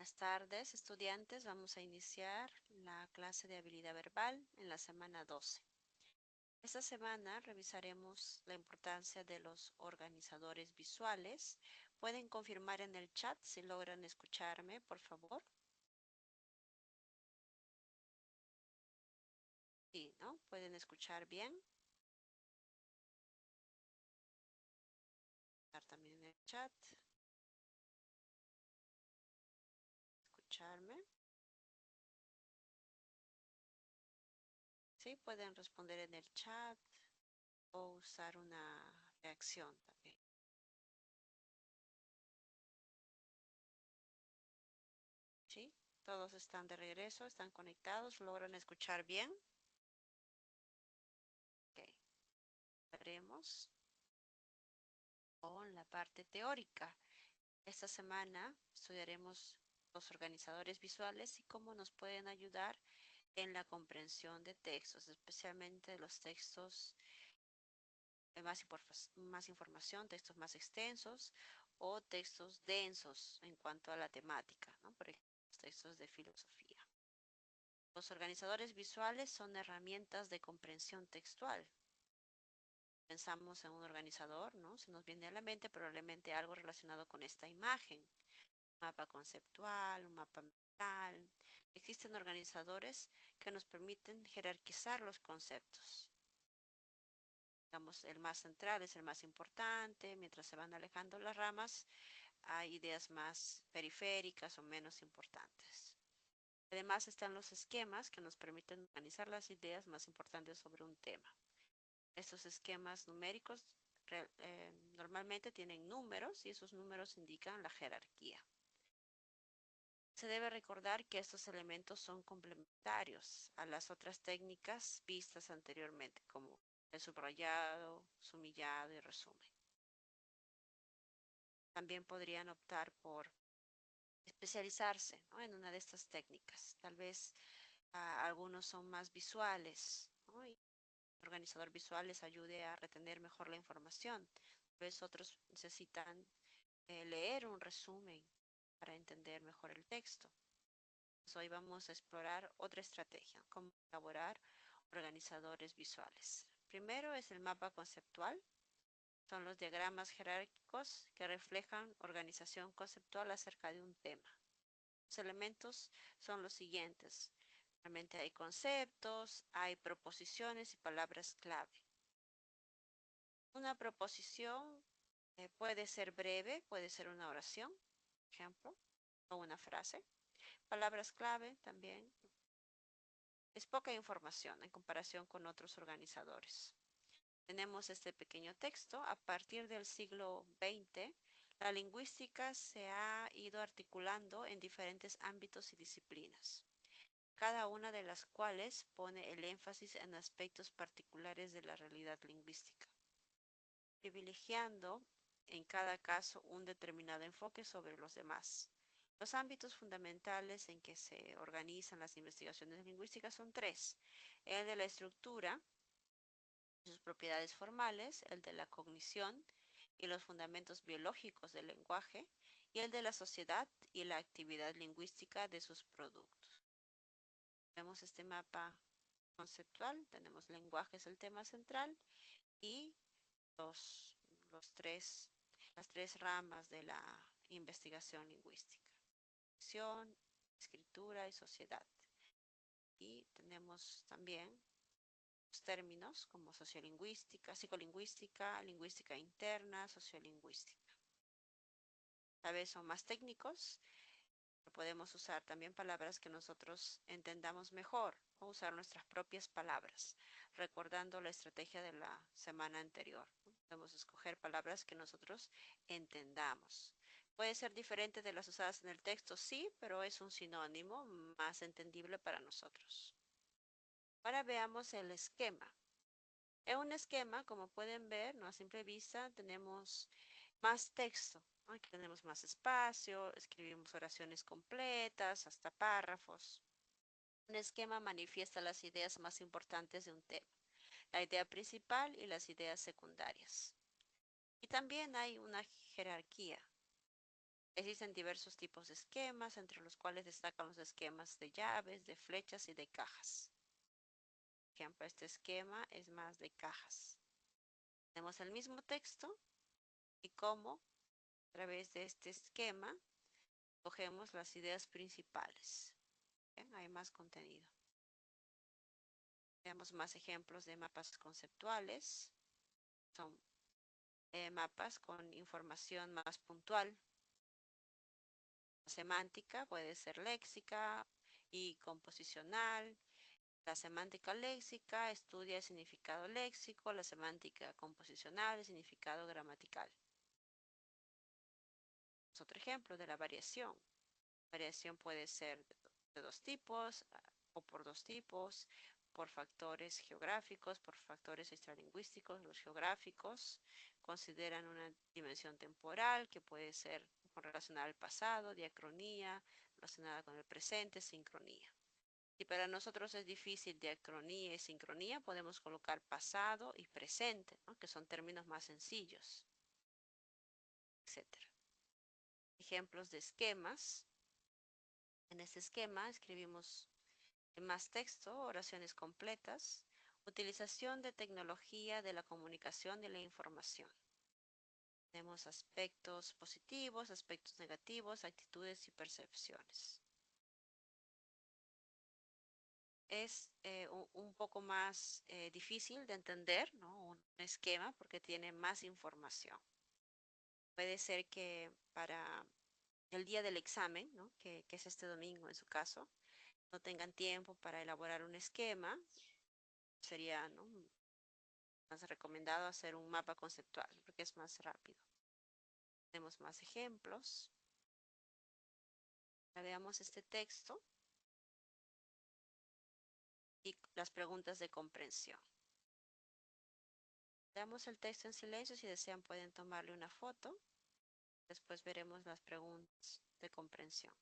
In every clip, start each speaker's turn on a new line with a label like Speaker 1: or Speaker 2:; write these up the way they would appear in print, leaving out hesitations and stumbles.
Speaker 1: Buenas tardes, estudiantes. Vamos a iniciar la clase de habilidad verbal en la semana 12. Esta semana revisaremos la importancia de los organizadores visuales. ¿Pueden confirmar en el chat si logran escucharme, por favor? Sí, ¿no? ¿Pueden escuchar bien? Estar también en el chat. ¿Escucharme? Sí, pueden responder en el chat o usar una reacción también. ¿Sí? Todos están de regreso, están conectados, ¿logran escuchar bien? Ok. Haremos con la parte teórica. Esta semana estudiaremos los organizadores visuales y cómo nos pueden ayudar en la comprensión de textos, especialmente los textos de más información, textos más extensos o textos densos en cuanto a la temática, ¿no? Por ejemplo, los textos de filosofía. Los organizadores visuales son herramientas de comprensión textual. Pensamos en un organizador, ¿no? Se nos viene a la mente probablemente algo relacionado con esta imagen, un mapa conceptual, un mapa mental. Existen organizadores que nos permiten jerarquizar los conceptos. Digamos, el más central es el más importante, mientras se van alejando las ramas, hay ideas más periféricas o menos importantes. Además están los esquemas que nos permiten organizar las ideas más importantes sobre un tema. Estos esquemas numéricos normalmente tienen números y esos números indican la jerarquía. Se debe recordar que estos elementos son complementarios a las otras técnicas vistas anteriormente, como el subrayado, sumillado y resumen. También podrían optar por especializarse, ¿no?, en una de estas técnicas. Tal vez algunos son más visuales, ¿no? Y el organizador visual les ayude a retener mejor la información. Tal vez otros necesitan leer un resumen para entender mejor el texto. Pues hoy vamos a explorar otra estrategia, cómo elaborar organizadores visuales. Primero es el mapa conceptual. Son los diagramas jerárquicos que reflejan organización conceptual acerca de un tema. Los elementos son los siguientes. Realmente hay conceptos, hay proposiciones y palabras clave. Una proposición puede ser breve, puede ser una oración, por ejemplo, o una frase. Palabras clave también. Es poca información en comparación con otros organizadores. Tenemos este pequeño texto. A partir del siglo XX, la lingüística se ha ido articulando en diferentes ámbitos y disciplinas, cada una de las cuales pone el énfasis en aspectos particulares de la realidad lingüística, privilegiando en cada caso un determinado enfoque sobre los demás. Los ámbitos fundamentales en que se organizan las investigaciones lingüísticas son tres: el de la estructura, sus propiedades formales, el de la cognición y los fundamentos biológicos del lenguaje, y el de la sociedad y la actividad lingüística de sus productos. Vemos este mapa conceptual, tenemos lenguaje es el tema central y los, los tres, las tres ramas de la investigación lingüística: cognición, escritura y sociedad. Y tenemos también los términos como sociolingüística, psicolingüística, lingüística interna, sociolingüística. Tal vez son más técnicos, pero podemos usar también palabras que nosotros entendamos mejor o usar nuestras propias palabras, recordando la estrategia de la semana anterior. Podemos escoger palabras que nosotros entendamos. Puede ser diferente de las usadas en el texto, sí, pero es un sinónimo más entendible para nosotros. Ahora veamos el esquema. En un esquema, como pueden ver, ¿no?, a simple vista, tenemos más texto, ¿no? Aquí tenemos más espacio, escribimos oraciones completas, hasta párrafos. Un esquema manifiesta las ideas más importantes de un tema, la idea principal y las ideas secundarias. Y también hay una jerarquía. Existen diversos tipos de esquemas, entre los cuales destacan los esquemas de llaves, de flechas y de cajas. Por ejemplo, este esquema es más de cajas. Tenemos el mismo texto y cómo a través de este esquema cogemos las ideas principales. Bien, hay más contenido. Veamos más ejemplos de mapas conceptuales. Son mapas con información más puntual. La semántica puede ser léxica y composicional. La semántica léxica estudia el significado léxico, la semántica composicional, el significado gramatical. Es otro ejemplo de la variación. Variación puede ser de dos tipos o por dos tipos, por factores geográficos, por factores extralingüísticos. Los geográficos consideran una dimensión temporal que puede ser relacionada al pasado, diacronía, relacionada con el presente, sincronía. Si para nosotros es difícil diacronía y sincronía, podemos colocar pasado y presente, ¿no? Que son términos más sencillos, etc. Ejemplos de esquemas. En este esquema escribimos más texto, oraciones completas, utilización de tecnología de la comunicación y la información. Tenemos aspectos positivos, aspectos negativos, actitudes y percepciones. Es un poco más difícil de entender, ¿no? Un esquema porque tiene más información. Puede ser que para el día del examen, ¿no? que es este domingo en su caso, no tengan tiempo para elaborar un esquema, sería, ¿no? más recomendado hacer un mapa conceptual porque es más rápido. Tenemos más ejemplos. Ahora veamos este texto y las preguntas de comprensión. Veamos el texto en silencio. Si desean pueden tomarle una foto. Después veremos las preguntas de comprensión.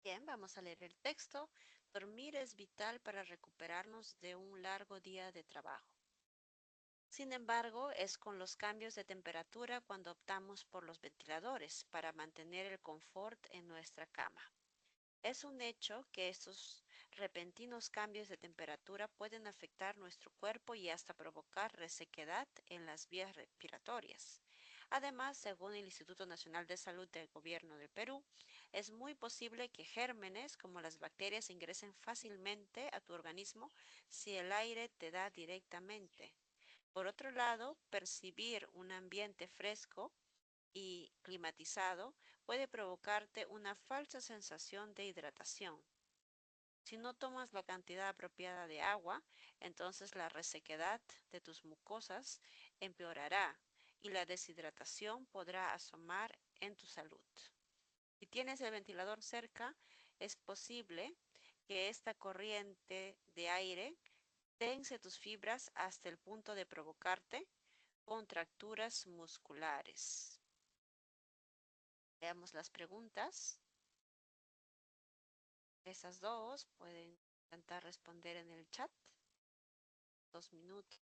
Speaker 1: Bien, vamos a leer el texto. Dormir es vital para recuperarnos de un largo día de trabajo. Sin embargo, es con los cambios de temperatura cuando optamos por los ventiladores para mantener el confort en nuestra cama. Es un hecho que estos repentinos cambios de temperatura pueden afectar nuestro cuerpo y hasta provocar resequedad en las vías respiratorias. Además, según el Instituto Nacional de Salud del Gobierno del Perú, es muy posible que gérmenes como las bacterias ingresen fácilmente a tu organismo si el aire te da directamente. Por otro lado, percibir un ambiente fresco y climatizado puede provocarte una falsa sensación de hidratación. Si no tomas la cantidad apropiada de agua, entonces la resequedad de tus mucosas empeorará y la deshidratación podrá asomar en tu salud. Si tienes el ventilador cerca, es posible que esta corriente de aire tense tus fibras hasta el punto de provocarte contracturas musculares. Veamos las preguntas. Esas dos pueden intentar responder en el chat. 2 minutos.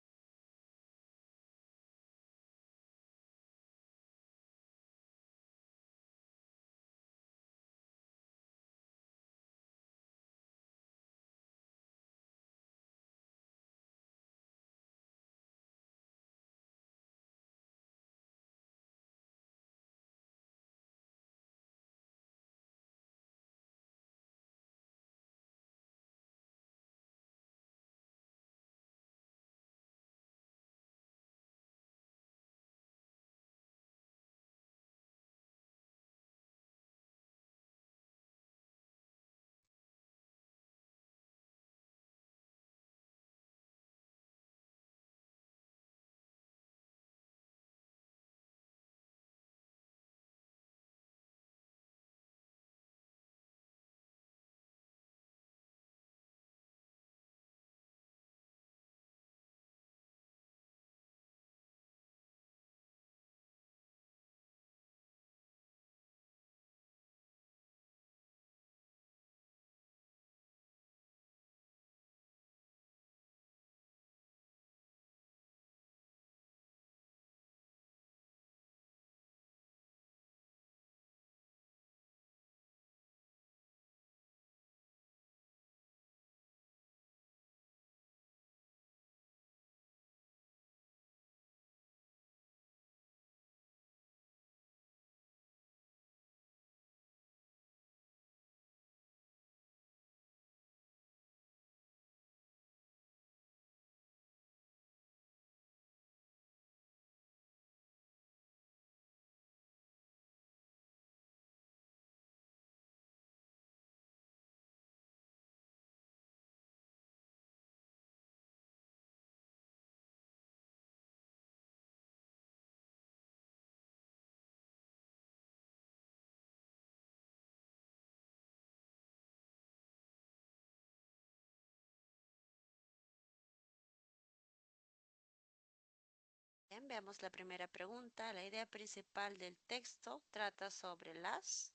Speaker 1: Bien, veamos la primera pregunta. La idea principal del texto trata sobre las.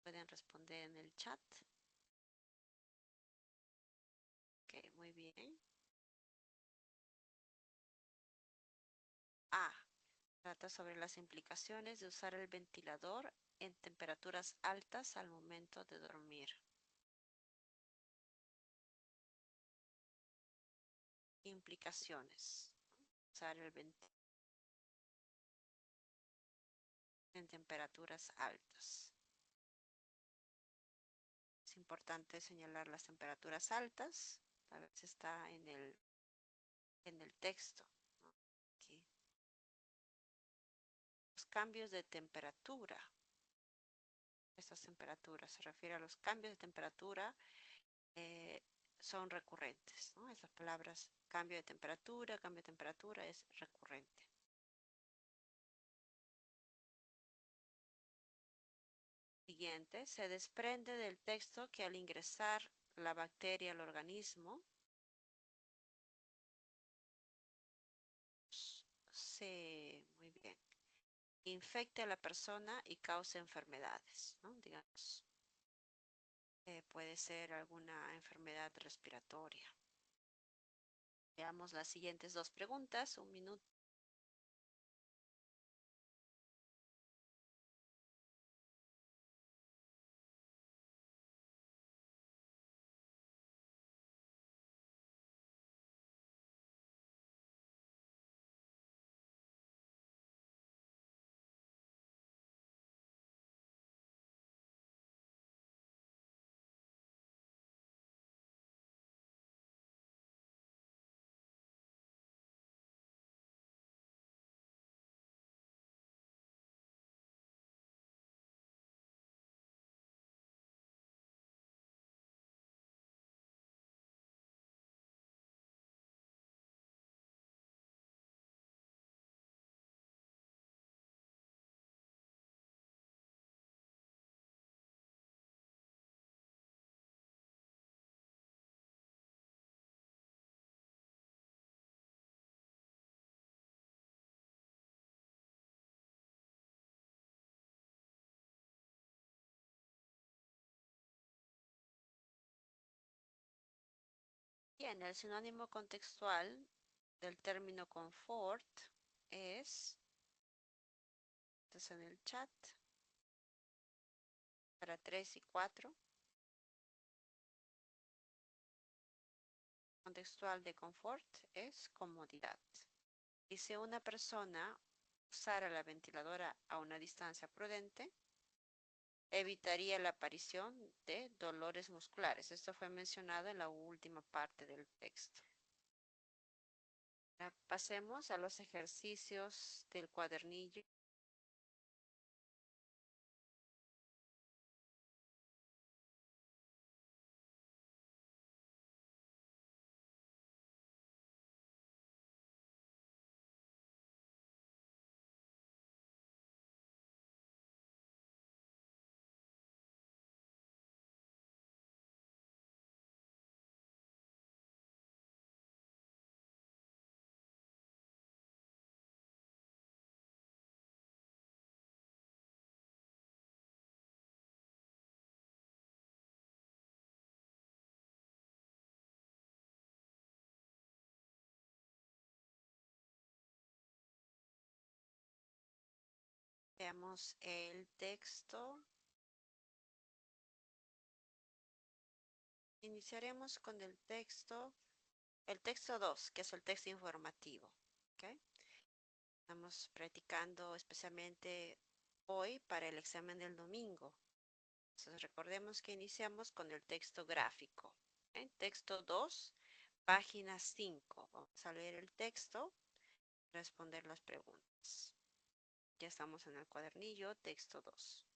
Speaker 1: Pueden responder en el chat. Ok, muy bien. A. Trata sobre las implicaciones de usar el ventilador en temperaturas altas al momento de dormir. Implicaciones. Usar el ventilador en temperaturas altas. Es importante señalar las temperaturas altas. A veces está en el texto, ¿no? Aquí. Los cambios de temperatura. Estas temperaturas se refiere a los cambios de temperatura, eh, son recurrentes, ¿no? Esas palabras, cambio de temperatura es recurrente. Siguiente, se desprende del texto que al ingresar la bacteria al organismo, muy bien, infecte a la persona y cause enfermedades, ¿no? Digamos. Puede ser alguna enfermedad respiratoria. Veamos las siguientes dos preguntas. Un minuto. Bien, el sinónimo contextual del término confort es, en el chat, para 3 y 4. Contextual de confort es comodidad. Y si una persona usara la ventiladora a una distancia prudente, evitaría la aparición de dolores musculares. Esto fue mencionado en la última parte del texto. Ahora pasemos a los ejercicios del cuadernillo. Veamos el texto. Iniciaremos con el texto 2, que es el texto informativo. ¿Okay? Estamos practicando especialmente hoy para el examen del domingo. Entonces recordemos que iniciamos con el texto gráfico. ¿Okay? Texto 2, página 5. Vamos a leer el texto, responder las preguntas. Ya estamos en el cuadernillo, texto 2.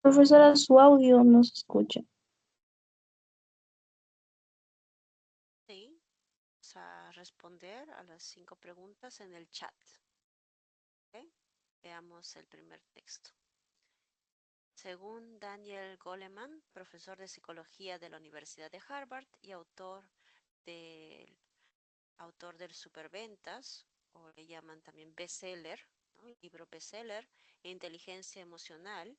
Speaker 2: Profesora, su audio no se escucha.
Speaker 1: Sí, vamos a responder a las 5 preguntas en el chat. ¿Ok? Veamos el primer texto. Según Daniel Goleman, profesor de psicología de la Universidad de Harvard y autor del Superventas, o le llaman también bestseller, ¿no? El libro bestseller, Inteligencia Emocional.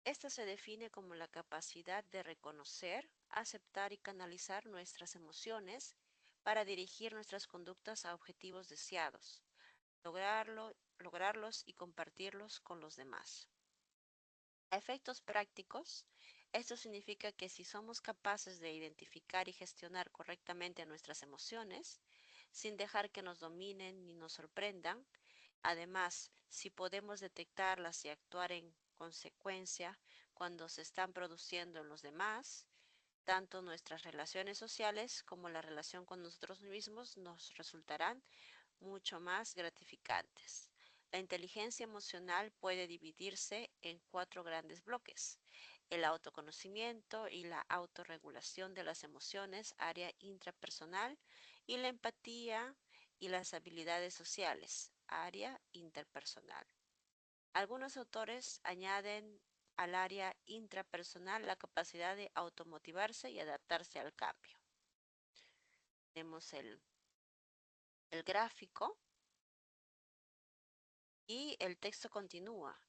Speaker 1: Esta se define como la capacidad de reconocer, aceptar y canalizar nuestras emociones para dirigir nuestras conductas a objetivos deseados, lograrlos y compartirlos con los demás. A efectos prácticos, esto significa que si somos capaces de identificar y gestionar correctamente nuestras emociones, sin dejar que nos dominen ni nos sorprendan, además, si podemos detectarlas y actuar en consecuencia cuando se están produciendo en los demás, tanto nuestras relaciones sociales como la relación con nosotros mismos nos resultarán mucho más gratificantes. La inteligencia emocional puede dividirse en 4 grandes bloques: el autoconocimiento y la autorregulación de las emociones, área intrapersonal, y la empatía y las habilidades sociales, área interpersonal. Algunos autores añaden al área intrapersonal la capacidad de automotivarse y adaptarse al cambio. Tenemos el gráfico y el texto continúa.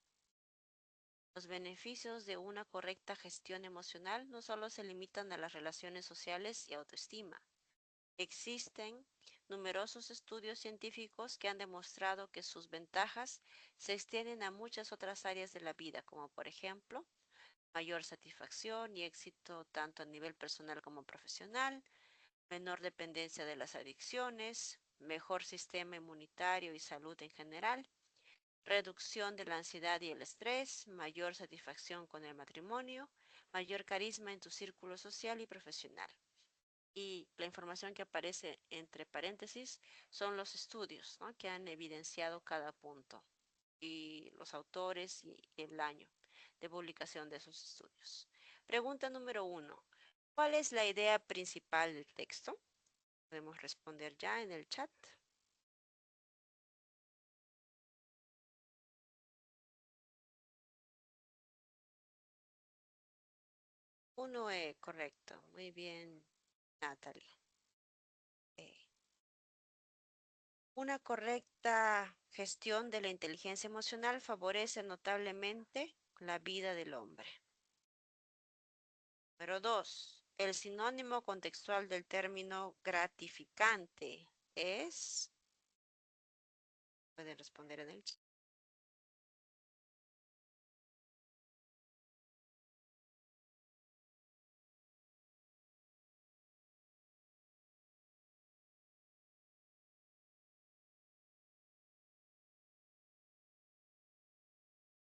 Speaker 1: Los beneficios de una correcta gestión emocional no solo se limitan a las relaciones sociales y autoestima. Existen numerosos estudios científicos que han demostrado que sus ventajas se extienden a muchas otras áreas de la vida, como por ejemplo, mayor satisfacción y éxito tanto a nivel personal como profesional, menor dependencia de las adicciones, mejor sistema inmunitario y salud en general, reducción de la ansiedad y el estrés, mayor satisfacción con el matrimonio, mayor carisma en tu círculo social y profesional. Y la información que aparece entre paréntesis son los estudios, ¿no?, que han evidenciado cada punto y los autores y el año de publicación de esos estudios. Pregunta número 1. ¿Cuál es la idea principal del texto? Podemos responder ya en el chat. 1, correcto. Muy bien, Natalie. Eh, Una correcta gestión de la inteligencia emocional favorece notablemente la vida del hombre. Número 2. El sinónimo contextual del término gratificante es... Pueden responder en el chat.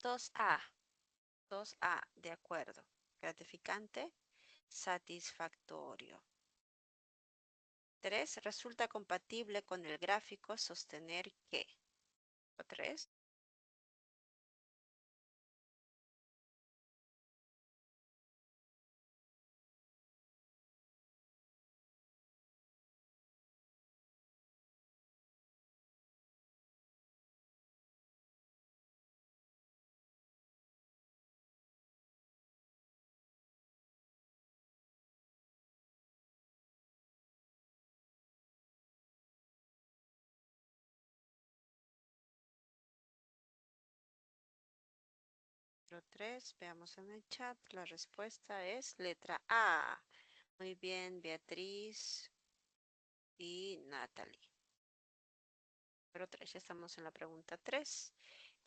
Speaker 1: 2A. 2A, de acuerdo. Gratificante, satisfactorio. 3. Resulta compatible con el gráfico sostener que. 3. Número 3, veamos en el chat. La respuesta es letra A. Muy bien, Beatriz y Natalie. Número 3, ya estamos en la pregunta 3.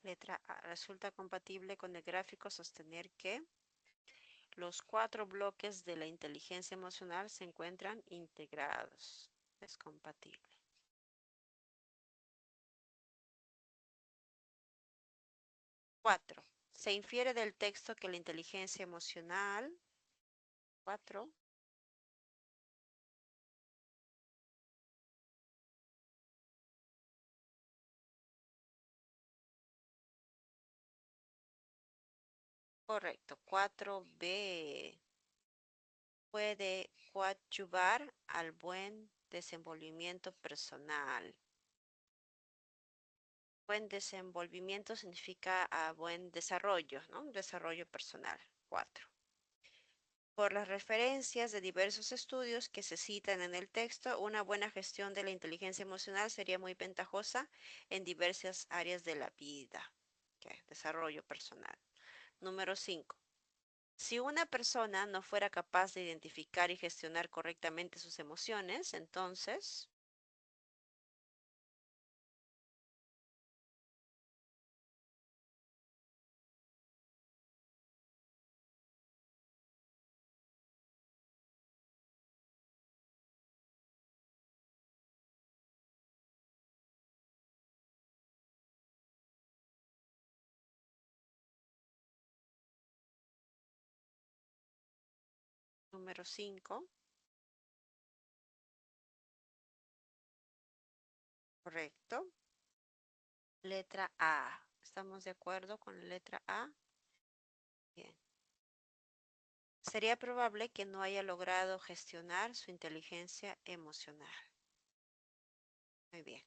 Speaker 1: Letra A. Resulta compatible con el gráfico sostener que los 4 bloques de la inteligencia emocional se encuentran integrados. Es compatible. 4. Se infiere del texto que la inteligencia emocional, 4, Correcto. 4B. Puede coadyuvar al buen desenvolvimiento personal. Buen desenvolvimiento significa buen desarrollo, ¿no? Un desarrollo personal. 4. Por las referencias de diversos estudios que se citan en el texto, una buena gestión de la inteligencia emocional sería muy ventajosa en diversas áreas de la vida. Okay. Desarrollo personal. Número 5. Si una persona no fuera capaz de identificar y gestionar correctamente sus emociones, entonces, número 5, correcto. Letra A. ¿Estamos de acuerdo con la letra A? Bien. Sería probable que no haya logrado gestionar su inteligencia emocional. Muy bien.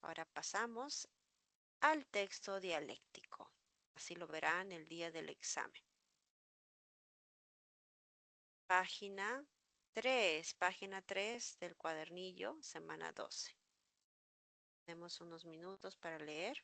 Speaker 1: Ahora pasamos al texto dialéctico. Así lo verán el día del examen. Página 3 del cuadernillo, semana 12. Tenemos unos minutos para leer.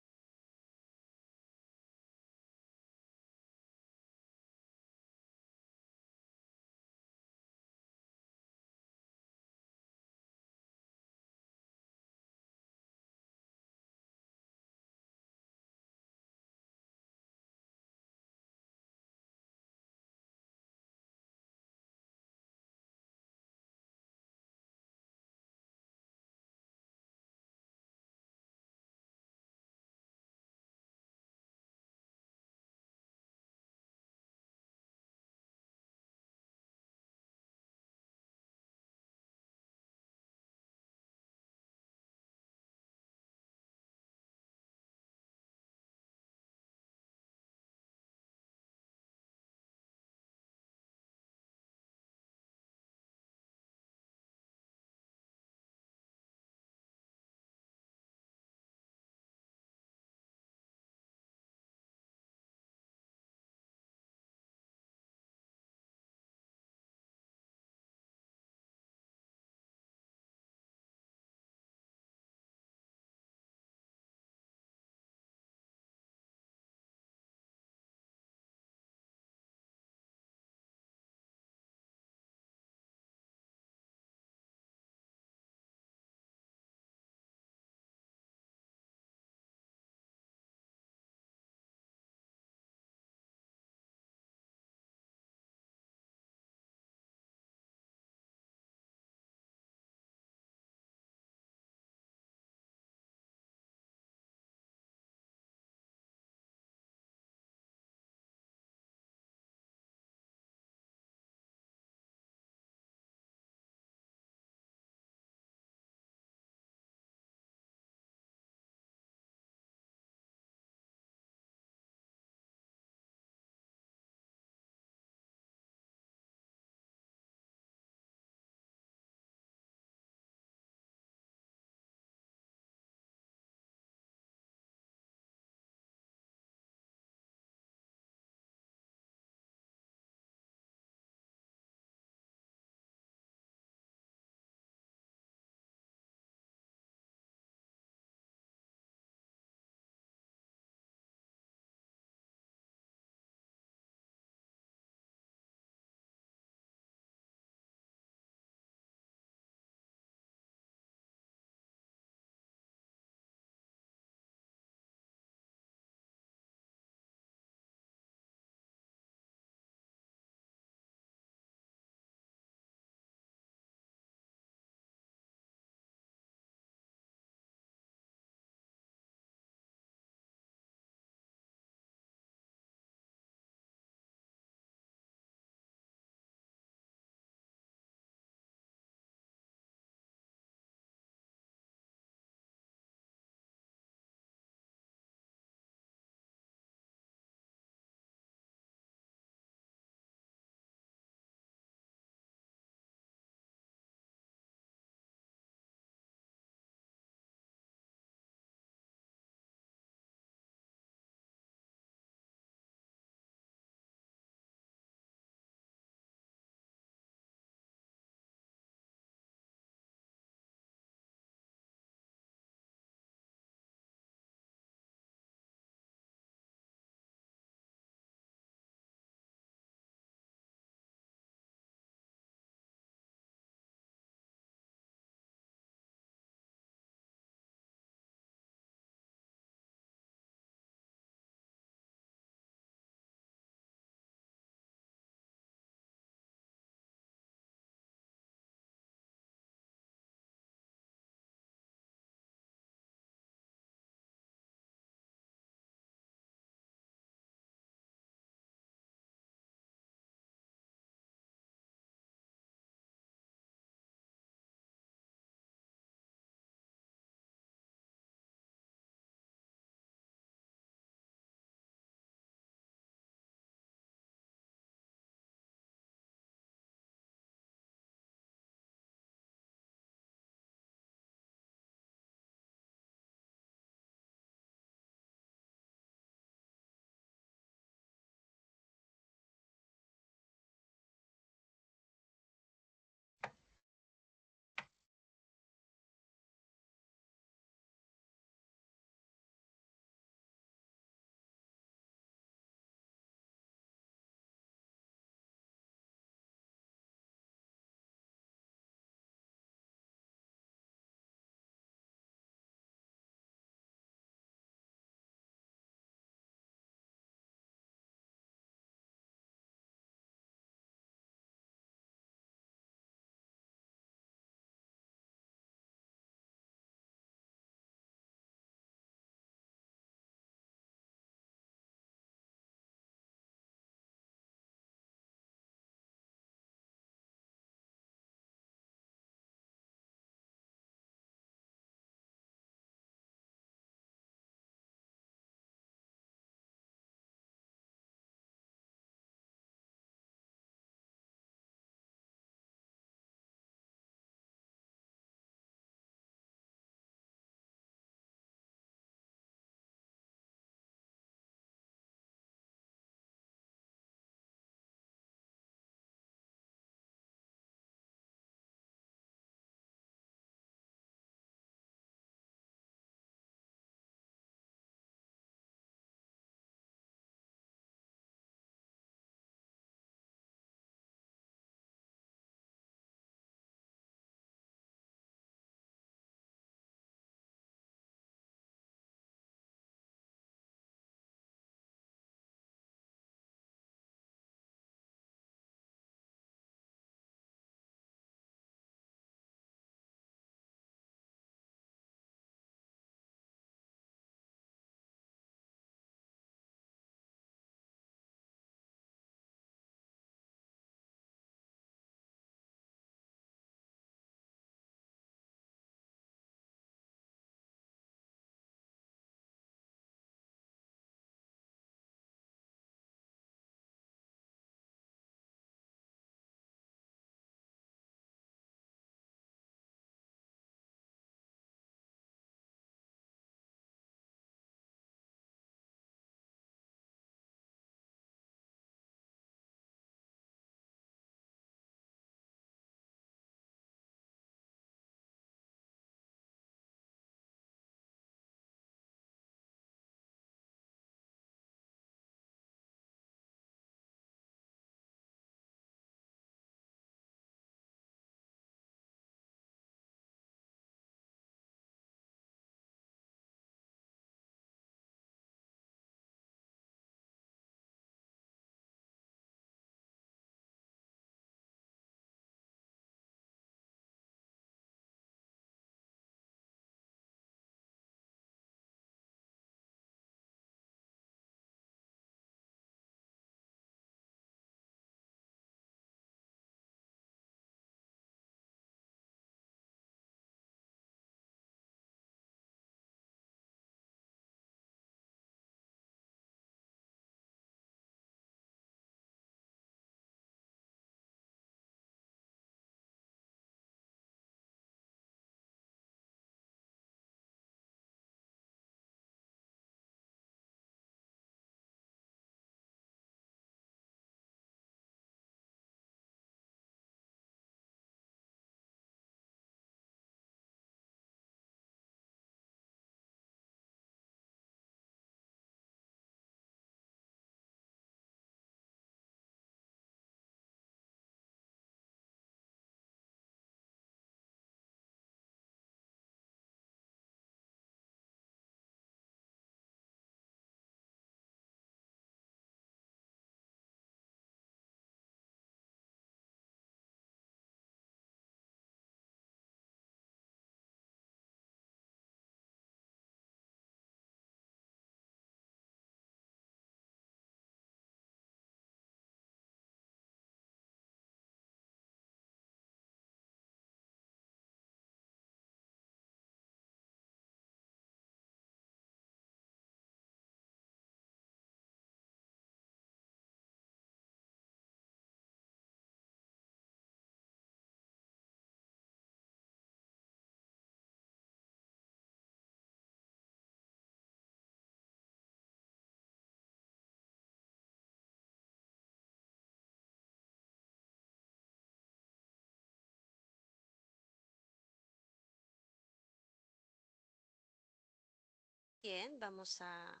Speaker 1: Bien, vamos a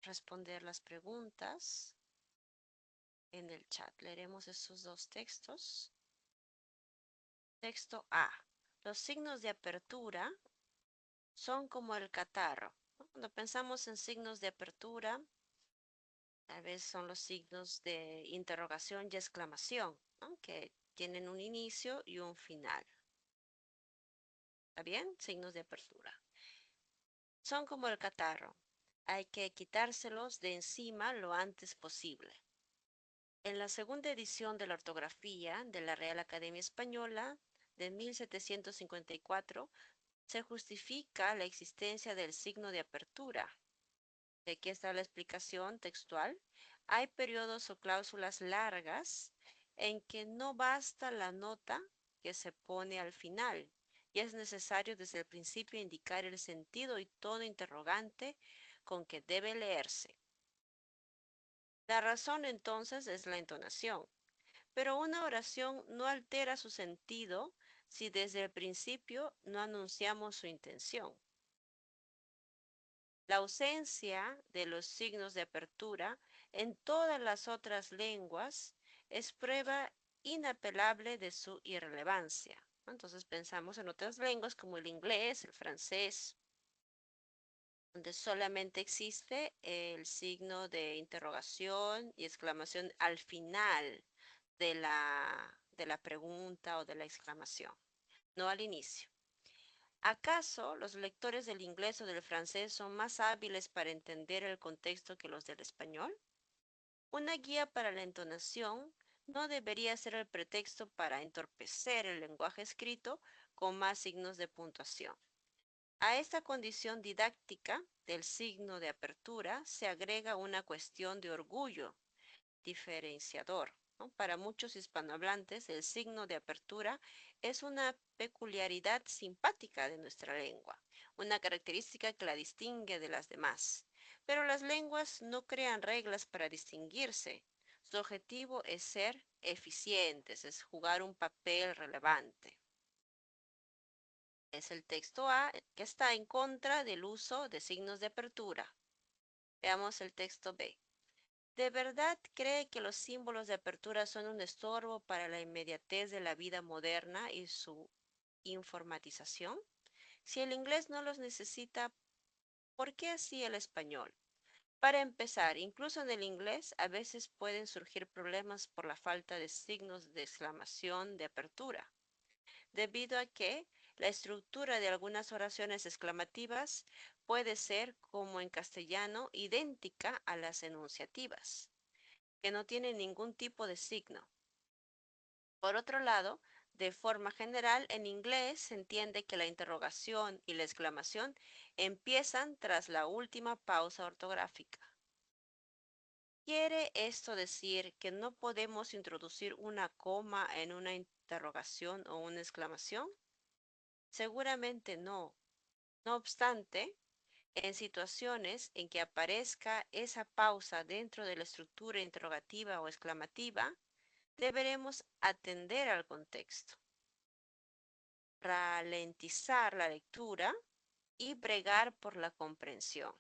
Speaker 1: responder las preguntas en el chat. Leeremos estos dos textos. Texto A. Los signos de apertura son como el catarro, ¿no? Cuando pensamos en signos de apertura, tal vez son los signos de interrogación y exclamación, ¿no? Que tienen un inicio y un final. ¿Está bien? Signos de apertura. Son como el catarro. Hay que quitárselos de encima lo antes posible. En la segunda edición de la ortografía de la Real Academia Española de 1754 se justifica la existencia del signo de apertura. De aquí está la explicación textual. Hay periodos o cláusulas largas en que no basta la nota que se pone al final y es necesario desde el principio indicar el sentido y tono interrogante con que debe leerse. La razón entonces es la entonación, pero una oración no altera su sentido si desde el principio no anunciamos su intención. La ausencia de los signos de apertura en todas las otras lenguas es prueba inapelable de su irrelevancia, ¿no? Entonces pensamos en otras lenguas como el inglés, el francés, donde solamente existe el signo de interrogación y exclamación al final de la pregunta o de la exclamación, no al inicio. ¿Acaso los lectores del inglés o del francés son más hábiles para entender el contexto que los del español? Una guía para la entonación no debería ser el pretexto para entorpecer el lenguaje escrito con más signos de puntuación. A esta condición didáctica del signo de apertura se agrega una cuestión de orgullo diferenciador, ¿no? Para muchos hispanohablantes, el signo de apertura es una peculiaridad simpática de nuestra lengua, una característica que la distingue de las demás. Pero las lenguas no crean reglas para distinguirse. Su objetivo es ser eficientes, es jugar un papel relevante. Es el texto A que está en contra del uso de signos de apertura. Veamos el texto B. ¿De verdad cree que los símbolos de apertura son un estorbo para la inmediatez de la vida moderna y su informatización? Si el inglés no los necesita, ¿por qué así el español? Para empezar, incluso en el inglés a veces pueden surgir problemas por la falta de signos de exclamación de apertura, debido a que la estructura de algunas oraciones exclamativas puede ser, como en castellano, idéntica a las enunciativas, que no tienen ningún tipo de signo. Por otro lado, de forma general, en inglés se entiende que la interrogación y la exclamación empiezan tras la última pausa ortográfica. ¿Quiere esto decir que no podemos introducir una coma en una interrogación o una exclamación? Seguramente no. No obstante, en situaciones en que aparezca esa pausa dentro de la estructura interrogativa o exclamativa, deberemos atender al contexto, ralentizar la lectura y bregar por la comprensión.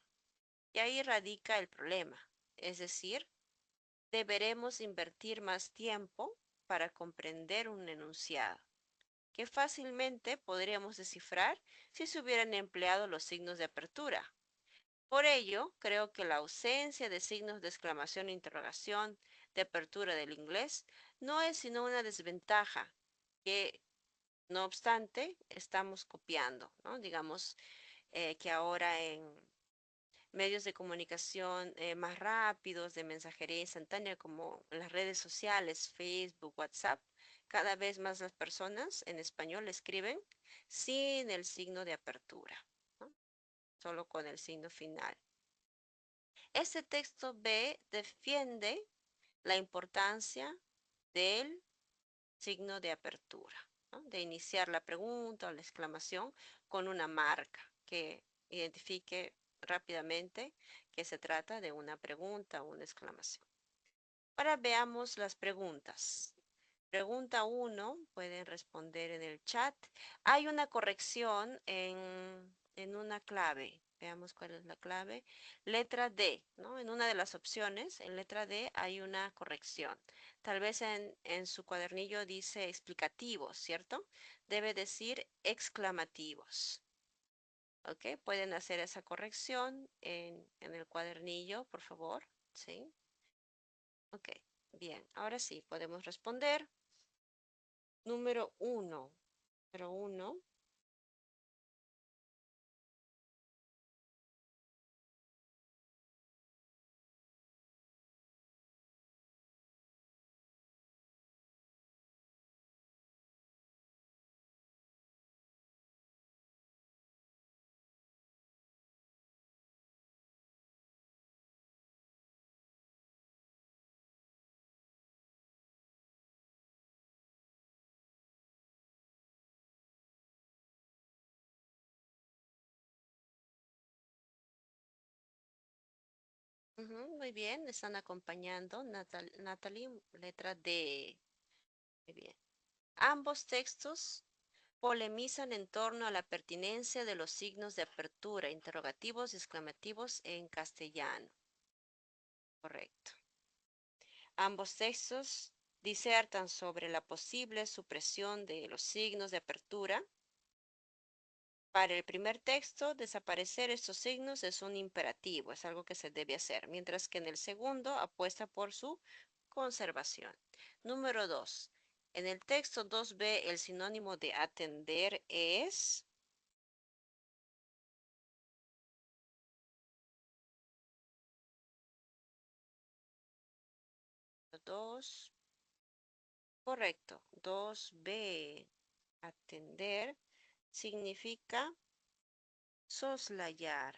Speaker 1: Y ahí radica el problema, es decir, deberemos invertir más tiempo para comprender un enunciado, que fácilmente podríamos descifrar si se hubieran empleado los signos de apertura. Por ello, creo que la ausencia de signos de exclamación e interrogación de apertura del inglés no es sino una desventaja que, no obstante, estamos copiando, ¿no? Digamos que ahora en medios de comunicación más rápidos, de mensajería instantánea, como las redes sociales, Facebook, WhatsApp, cada vez más las personas en español escriben sin el signo de apertura, ¿no? Solo con el signo final. Este texto B defiende la importancia del signo de apertura, ¿no? De iniciar la pregunta o la exclamación con una marca que identifique rápidamente que se trata de una pregunta o una exclamación. Ahora veamos las preguntas. Pregunta 1, pueden responder en el chat. Hay una corrección en una clave. Veamos cuál es la clave. Letra D, ¿no? En una de las opciones, en letra D hay una corrección. Tal vez en su cuadernillo dice explicativos, ¿cierto? Debe decir exclamativos. ¿Ok? Pueden hacer esa corrección en el cuadernillo, por favor. ¿Sí? Ok, bien. Ahora sí, podemos responder. Número uno. Número uno. Ujú, muy bien, están acompañando Natalie, letra D. Muy bien. Ambos textos polemizan en torno a la pertinencia de los signos de apertura, interrogativos y exclamativos en castellano. Correcto. Ambos textos disertan sobre la posible supresión de los signos de apertura. Para el primer texto, desaparecer estos signos es un imperativo, es algo que se debe hacer, mientras que en el segundo apuesta por su conservación. Número 2. En el texto 2b, el sinónimo de atender es 2. Correcto. 2b, atender, significa soslayar.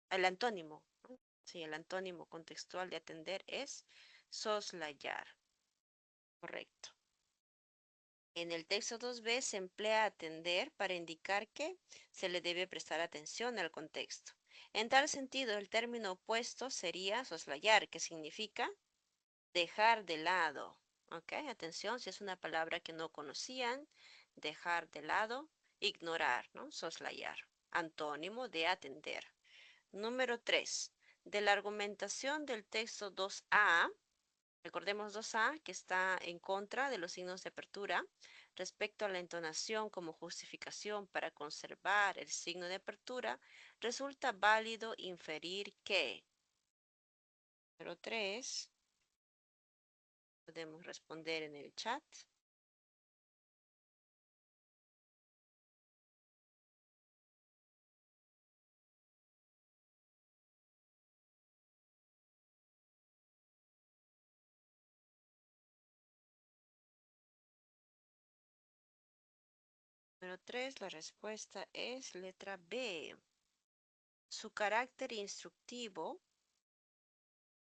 Speaker 1: El antónimo, ¿no? Sí, el antónimo contextual de atender es soslayar. Correcto. En el texto 2b se emplea atender para indicar que se le debe prestar atención al contexto. En tal sentido, el término opuesto sería soslayar, que significa dejar de lado. ¿Ok? Atención, si es una palabra que no conocían, dejar de lado, ignorar, ¿no? Soslayar. Antónimo de atender. Número 3. De la argumentación del texto 2a, recordemos 2a que está en contra de los signos de apertura respecto a la entonación como justificación para conservar el signo de apertura, resulta válido inferir que. Número 3. Podemos responder en el chat. Número 3, la respuesta es letra B. Su carácter instructivo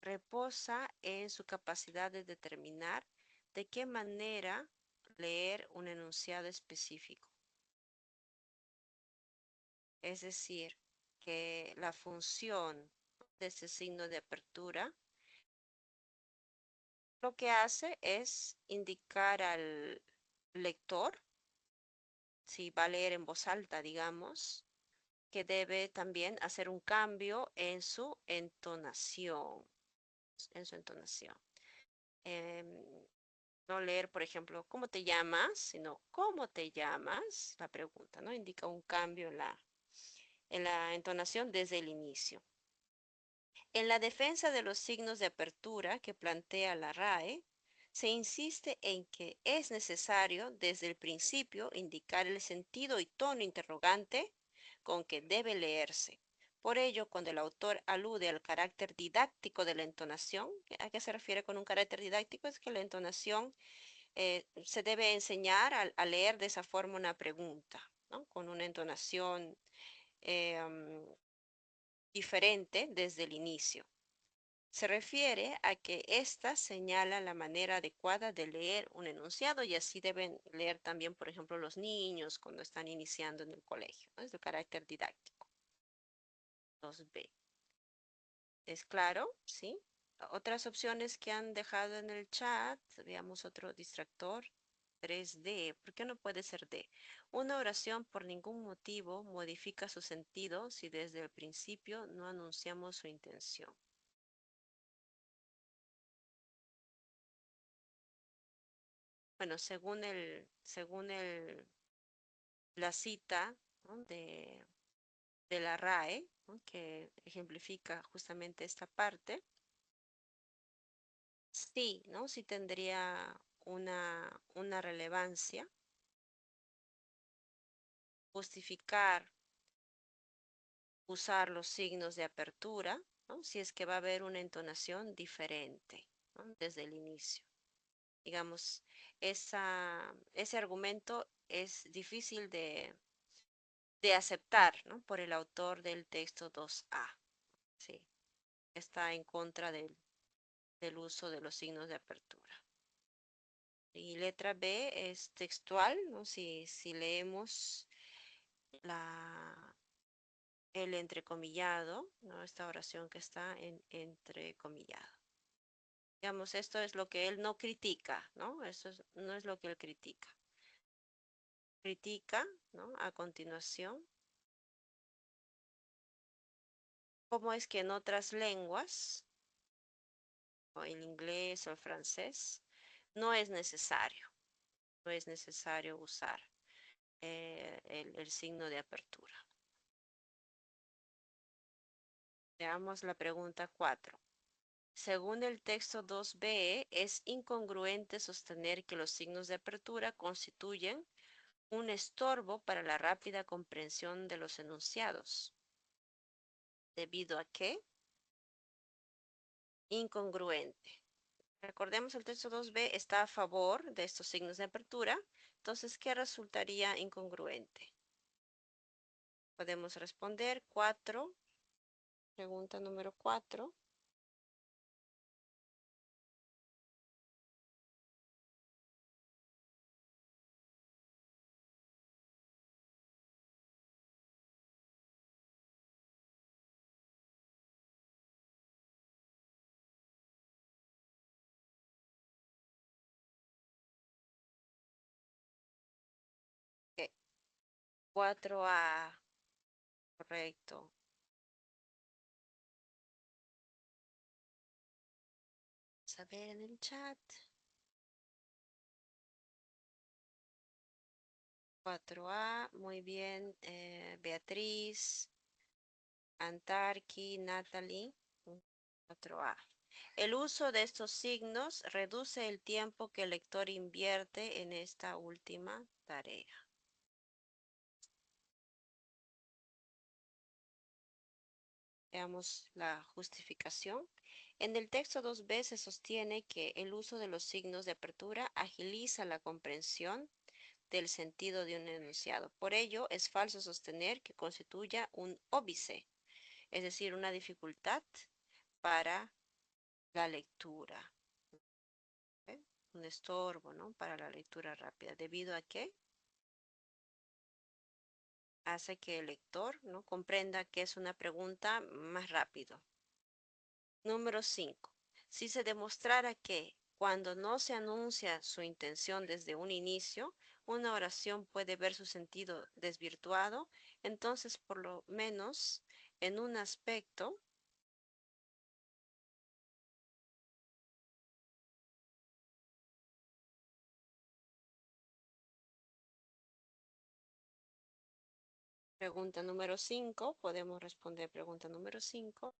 Speaker 1: reposa en su capacidad de determinar de qué manera leer un enunciado específico. Es decir, que la función de ese signo de apertura lo que hace es indicar al lector, si va a leer en voz alta, digamos, que debe también hacer un cambio en su entonación. Em, no leer, por ejemplo, ¿cómo te llamas? Sino, ¿cómo te llamas? La pregunta, ¿no? Indica un cambio en la entonación desde el inicio. En la defensa de los signos de apertura que plantea la RAE, se insiste en que es necesario desde el principio indicar el sentido y tono interrogante con que debe leerse. Por ello, cuando el autor alude al carácter didáctico de la entonación, ¿a qué se refiere con un carácter didáctico? Es que la entonación se debe enseñar a leer de esa forma una pregunta, ¿no? Con una entonación diferente desde el inicio. Se refiere a que ésta señala la manera adecuada de leer un enunciado y así deben leer también, por ejemplo, los niños cuando están iniciando en el colegio, ¿no? Es de carácter didáctico. 2b. ¿Es claro? ¿Sí? Otras opciones que han dejado en el chat. Veamos otro distractor. 3D. ¿Por qué no puede ser D? Una oración por ningún motivo modifica su sentido si desde el principio no anunciamos su intención. Bueno, la cita, ¿no?, de la RAE, ¿no?, que ejemplifica justamente esta parte, sí, ¿no? Sí tendría una relevancia justificar usar los signos de apertura, ¿no?, si es que va a haber una entonación diferente, ¿no?, desde el inicio. Digamos, ese argumento es difícil de aceptar, ¿no?, por el autor del texto 2A. Sí, está en contra del uso de los signos de apertura. Y letra B es textual, ¿no? Si leemos el entrecomillado, ¿no?, esta oración que está en entrecomillado. Digamos, esto es lo que él no critica, ¿no? No es lo que él critica. Critica, ¿no?, a continuación, cómo es que en otras lenguas, o el inglés o el francés, no es necesario usar el signo de apertura. Veamos la pregunta 4. Según el texto 2b, es incongruente sostener que los signos de apertura constituyen un estorbo para la rápida comprensión de los enunciados. ¿Debido a qué? Incongruente. Recordemos, el texto 2b está a favor de estos signos de apertura. Entonces, ¿qué resultaría incongruente? Podemos responder 4. Pregunta número 4. Ok, 4A, correcto. Vamos a ver en el chat. 4A, muy bien. Beatriz, Antarqui, Natalie. 4A. El uso de estos signos reduce el tiempo que el lector invierte en esta última tarea. Veamos la justificación. En el texto 2b se sostiene que el uso de los signos de apertura agiliza la comprensión del sentido de un enunciado. Por ello, es falso sostener que constituya un óbice, es decir, una dificultad para la lectura. ¿Eh? Un estorbo, ¿no?, para la lectura rápida. ¿Debido a qué? Hace que el lector, ¿no?, comprenda que es una pregunta más rápido. Número 5. Si se demostrara que cuando no se anuncia su intención desde un inicio, una oración puede ver su sentido desvirtuado, entonces por lo menos en un aspecto, pregunta número 5, podemos responder pregunta número 5.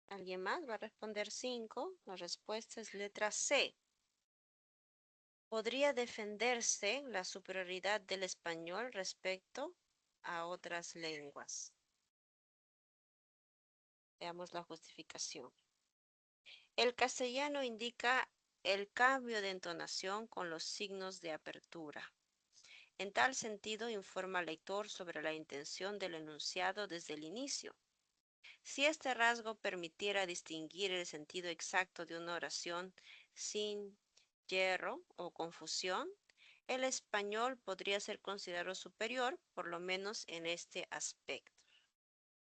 Speaker 1: ¿Alguien más va a responder 5? La respuesta es letra C. Podría defenderse la superioridad del español respecto a otras lenguas. Veamos la justificación. El castellano indica el cambio de entonación con los signos de apertura. En tal sentido, informa al lector sobre la intención del enunciado desde el inicio. Si este rasgo permitiera distinguir el sentido exacto de una oración sin hierro o confusión, el español podría ser considerado superior, por lo menos en este aspecto.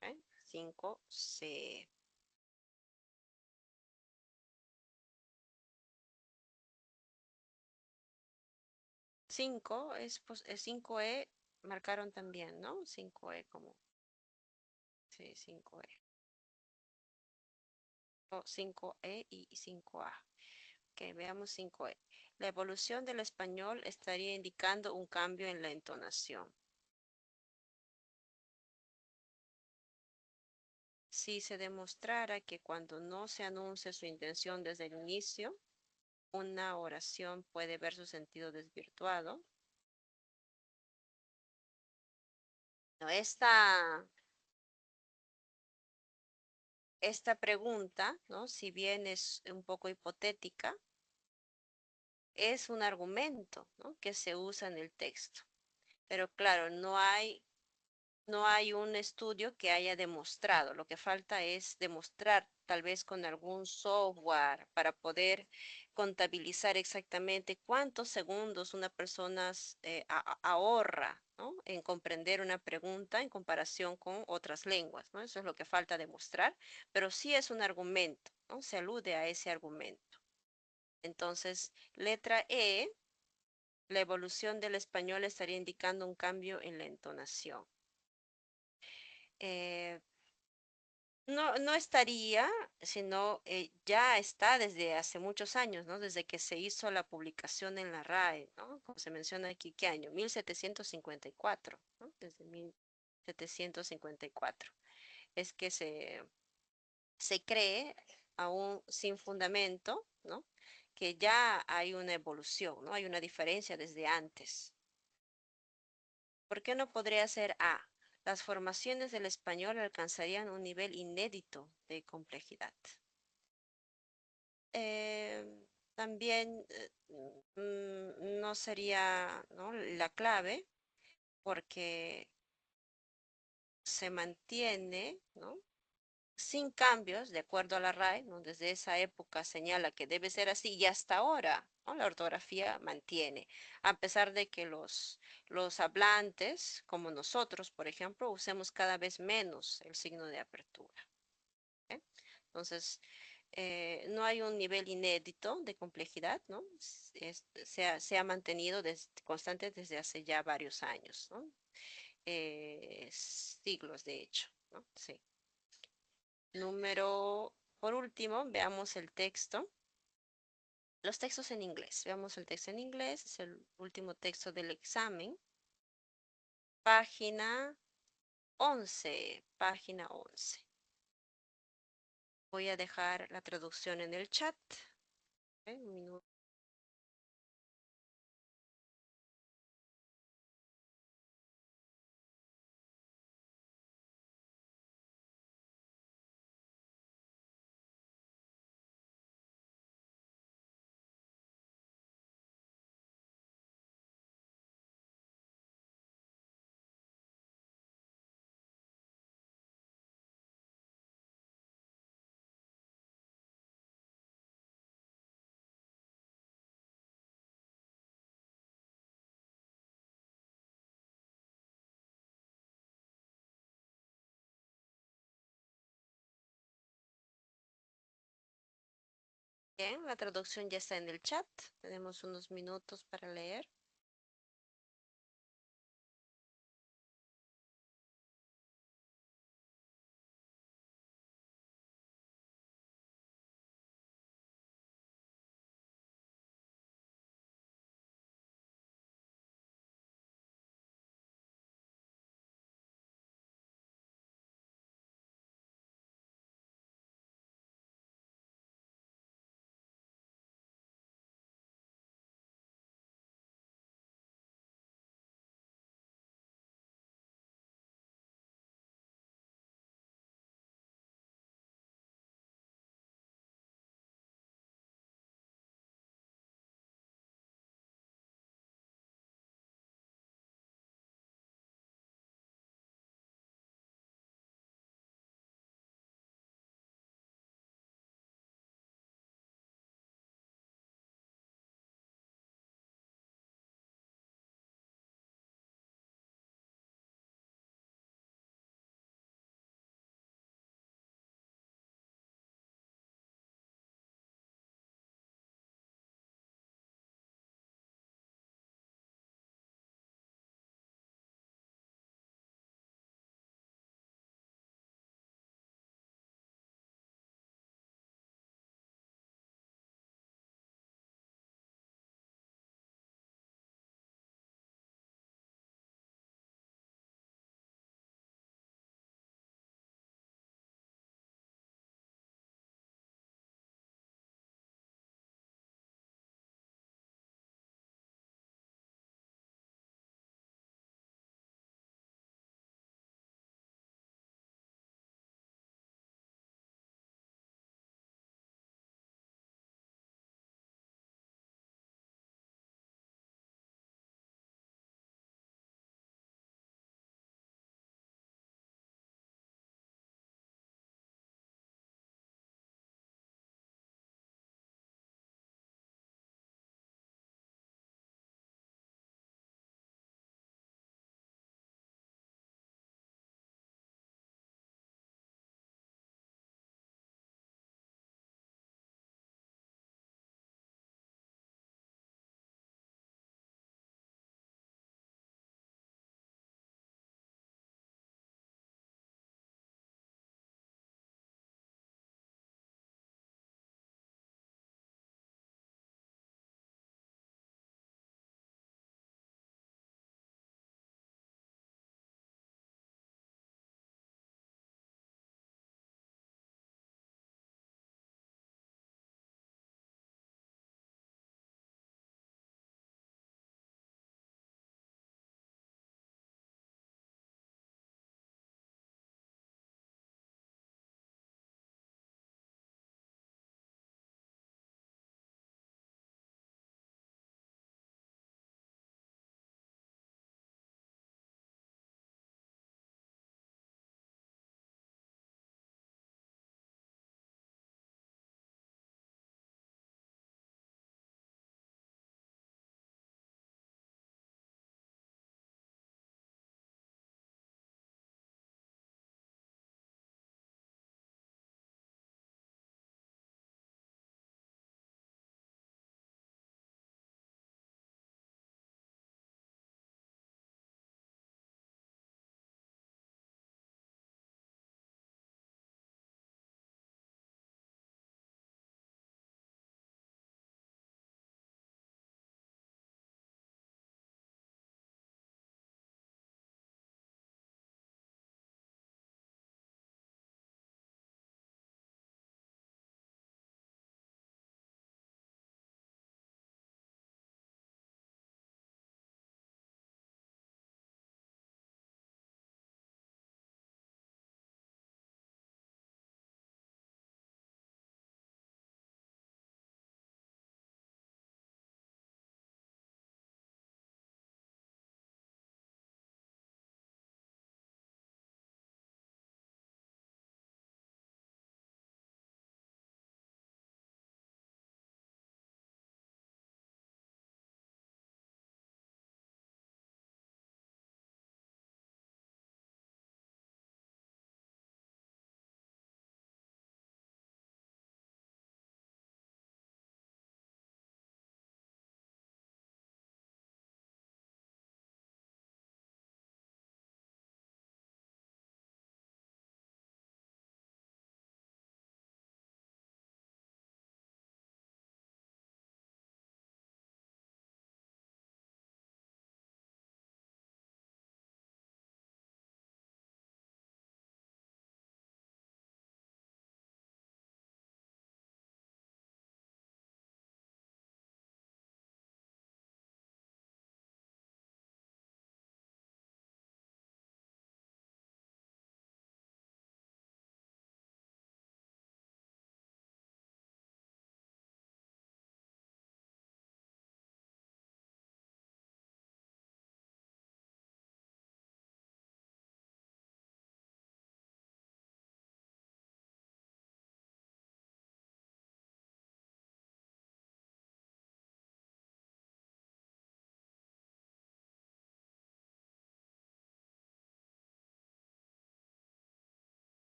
Speaker 1: ¿Eh? 5C. 5 es 5E, marcaron también, ¿no? 5E como, sí, 5E. O 5E y 5A. Ok, veamos 5E. La evolución del español estaría indicando un cambio en la entonación. Si se demostrara que cuando no se anuncia su intención desde el inicio, una oración puede ver su sentido desvirtuado. No, esta pregunta, ¿no? Si bien es un poco hipotética, es un argumento, ¿no? Que se usa en el texto. Pero claro, no hay un estudio que haya demostrado. Lo que falta es demostrar, tal vez con algún software, para poder contabilizar exactamente cuántos segundos una persona ahorra, ¿no? En comprender una pregunta en comparación con otras lenguas, ¿no? Eso es lo que falta demostrar, pero sí es un argumento, ¿no? Se alude a ese argumento. Entonces, letra E, la evolución del español estaría indicando un cambio en la entonación. Eh, no estaría, sino ya está desde hace muchos años, ¿no? Desde que se hizo la publicación en la RAE, ¿no? Como se menciona aquí, ¿qué año? 1754, ¿no? Desde 1754. Es que se cree, aún sin fundamento, ¿no? Que ya hay una evolución, ¿no? Hay una diferencia desde antes. ¿Por qué no podría ser A? Las formaciones del español alcanzarían un nivel inédito de complejidad. Eh, también no sería, ¿no? La clave, porque se mantiene, ¿no? Sin cambios, de acuerdo a la RAE, ¿no? Desde esa época señala que debe ser así y hasta ahora, ¿no? La ortografía mantiene, a pesar de que los hablantes, como nosotros, por ejemplo, usemos cada vez menos el signo de apertura. ¿Eh? Entonces, no hay un nivel inédito de complejidad, ¿no? Se ha mantenido constante desde hace ya varios años, ¿no? Siglos, de hecho, ¿no? Sí. Por último, veamos el texto. Los textos en inglés. Veamos el texto en inglés. Es el último texto del examen. Página 11. Página 11. Voy a dejar la traducción en el chat. Un minuto. Bien, la traducción ya está en el chat. Tenemos unos minutos para leer.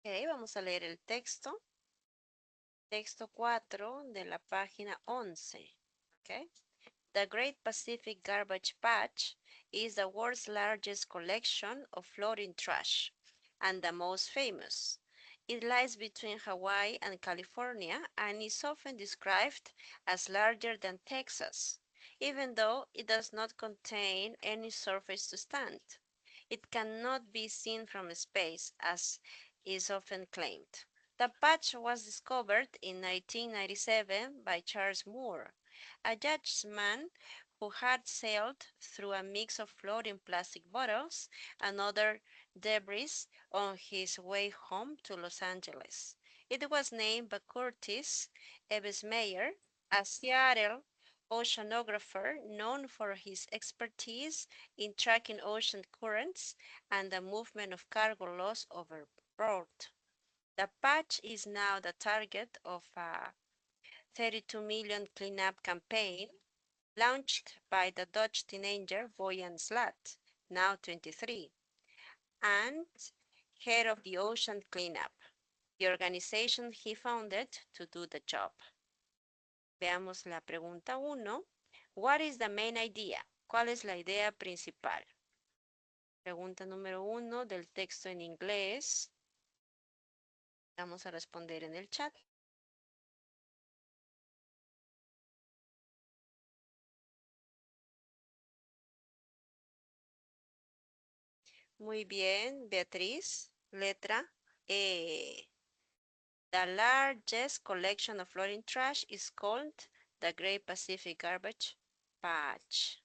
Speaker 1: Ok, vamos a leer el texto. Texto 4 de la página 11. Okay. The Great Pacific Garbage Patch is the world's largest collection of floating trash and the most famous. It lies between Hawaii and California and is often described as larger than Texas, even though it does not contain any surface to stand. It cannot be seen from space, as is often claimed. The patch was discovered in 1997 by Charles Moore, a yachtsman who had sailed through a mix of floating plastic bottles and other debris on his way home to Los Angeles. It was named by Curtis Ebesmeyer, a Seattle oceanographer known for his expertise in tracking ocean currents and the movement of cargo lost overboard. The patch is now the target of a 32 million cleanup campaign launched by the Dutch teenager Boyan Slat, now 23, and head of the Ocean Cleanup, the organization he founded to do the job. Veamos la pregunta 1. What is the main idea? ¿Cuál es la idea principal? Pregunta número 1 del texto en inglés. Vamos a responder en el chat. Muy bien, Beatriz. Letra E. The largest collection of floating trash is called the Great Pacific Garbage Patch.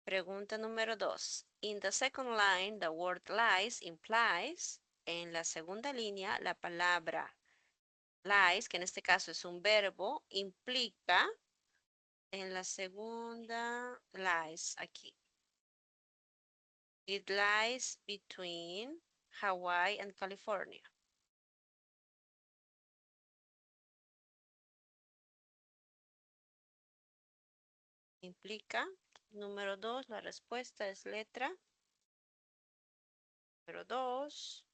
Speaker 1: Pregunta número 2. In the second line, the word lies implies. En la segunda línea, la palabra lies, que en este caso es un verbo, implica. En la segunda, lies, aquí. It lies between Hawaii and California. Implica. Número 2, la respuesta es letra. Número 2.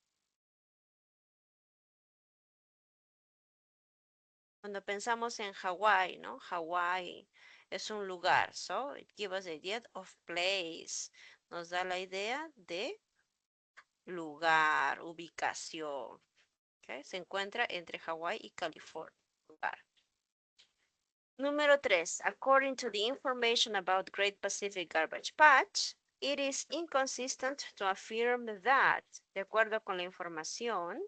Speaker 1: Cuando pensamos en Hawaii, ¿no? Hawaii es un lugar. So, it gives us the idea of place. Nos da la idea de lugar, ubicación. Okay. Se encuentra entre Hawaii y California. Lugar. Número 3. According to the information about Great Pacific Garbage Patch, it is inconsistent to affirm that, de acuerdo con la información,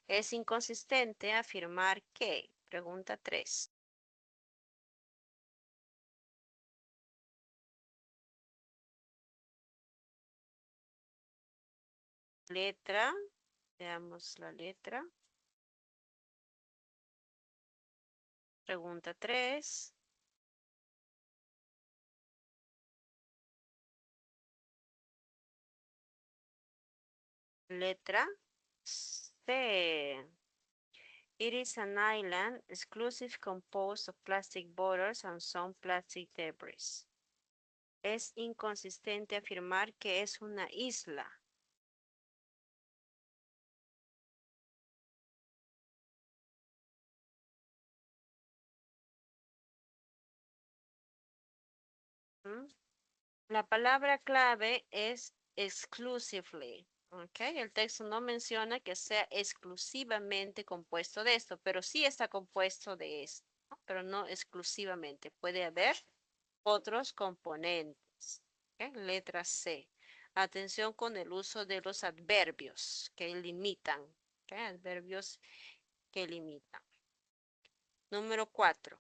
Speaker 1: es inconsistente afirmar que. Pregunta 3. Letra, veamos la letra. Pregunta 3. Letra C. It is an island exclusive composed of plastic bottles and some plastic debris. Es inconsistente afirmar que es una isla. ¿Mm? La palabra clave es exclusively. Okay. El texto no menciona que sea exclusivamente compuesto de esto, pero sí está compuesto de esto, ¿no? Pero no exclusivamente. Puede haber otros componentes. Okay. Letra C. Atención con el uso de los adverbios que limitan. Okay. Adverbios que limitan. Número 4.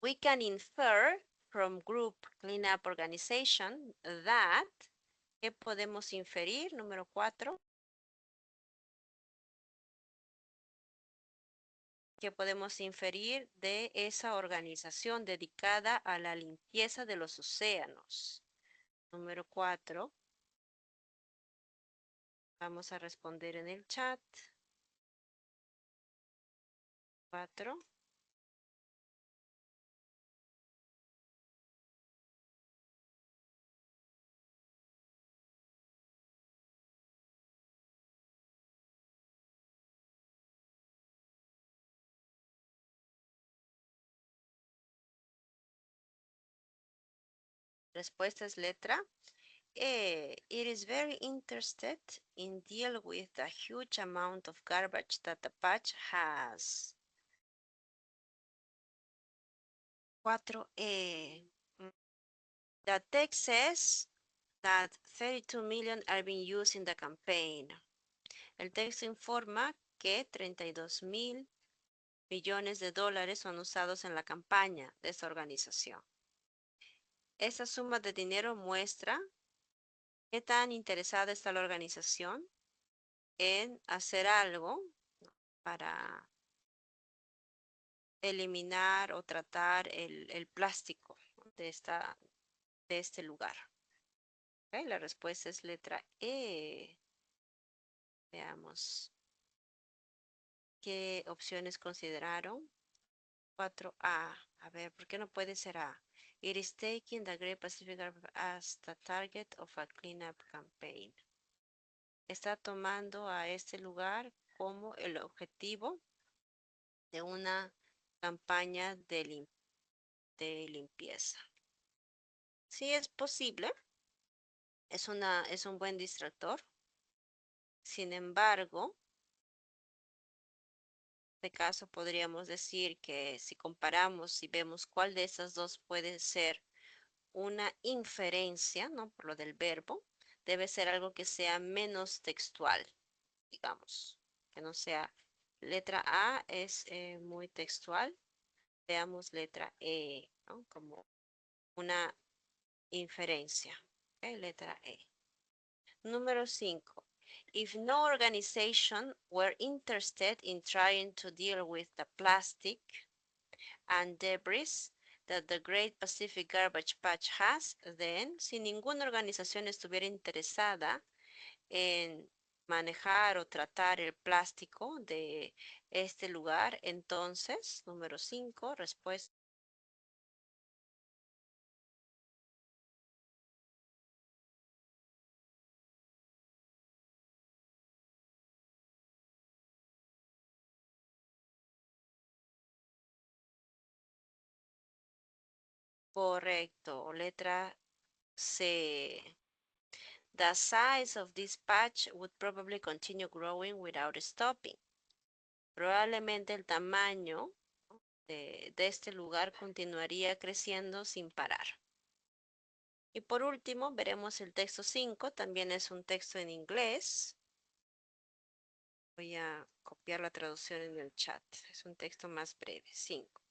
Speaker 1: We can infer from group cleanup organization that, ¿qué podemos inferir? Número 4. ¿Qué podemos inferir de esa organización dedicada a la limpieza de los océanos? Número 4. Vamos a responder en el chat. 4. Respuesta es letra E. It is very interested in deal with the huge amount of garbage that the patch has. 4E. The text says that 32 million are being used in the campaign. El texto informa que 32.000 millones de dólares son usados en la campaña de esta organización. Esta suma de dinero muestra qué tan interesada está la organización en hacer algo para eliminar o tratar el plástico de este lugar. ¿Okay? La respuesta es letra E. Veamos qué opciones consideraron. 4A. A ver, ¿por qué no puede ser A? It is taking the Great Pacific as the target of a cleanup campaign. Está tomando a este lugar como el objetivo de una campaña de limpieza. Sí es posible, es un buen distractor. Sin embargo, en este caso podríamos decir que si comparamos y vemos cuál de esas dos puede ser una inferencia, ¿no? Por lo del verbo, debe ser algo que sea menos textual, digamos, que no sea. Letra A es muy textual. Veamos letra E, ¿no? Como una inferencia. ¿Okay? Letra E. Número 5. If no organization were interested in trying to deal with the plastic and debris that the Great Pacific Garbage Patch has, then, si ninguna organización estuviera interesada en manejar o tratar el plástico de este lugar, entonces, número 5, respuesta. Correcto, letra C. The size of this patch would probably continue growing without stopping. Probablemente el tamaño de este lugar continuaría creciendo sin parar. Y por último, veremos el texto 5. También es un texto en inglés. Voy a copiar la traducción en el chat. Es un texto más breve. 5.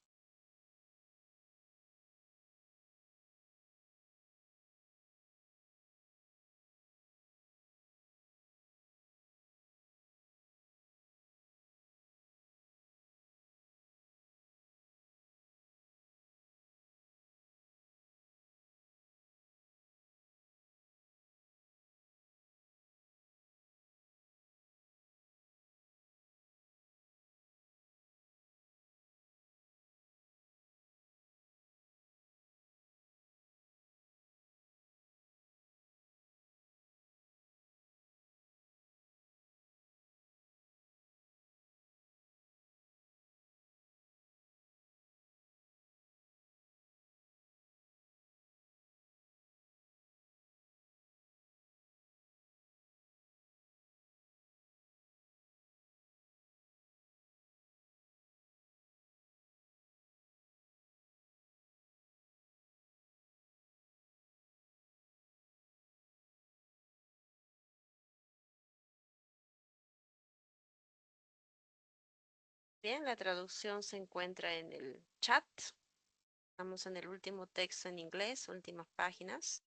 Speaker 1: Bien, la traducción se encuentra en el chat. Estamos en el último texto en inglés, últimas páginas.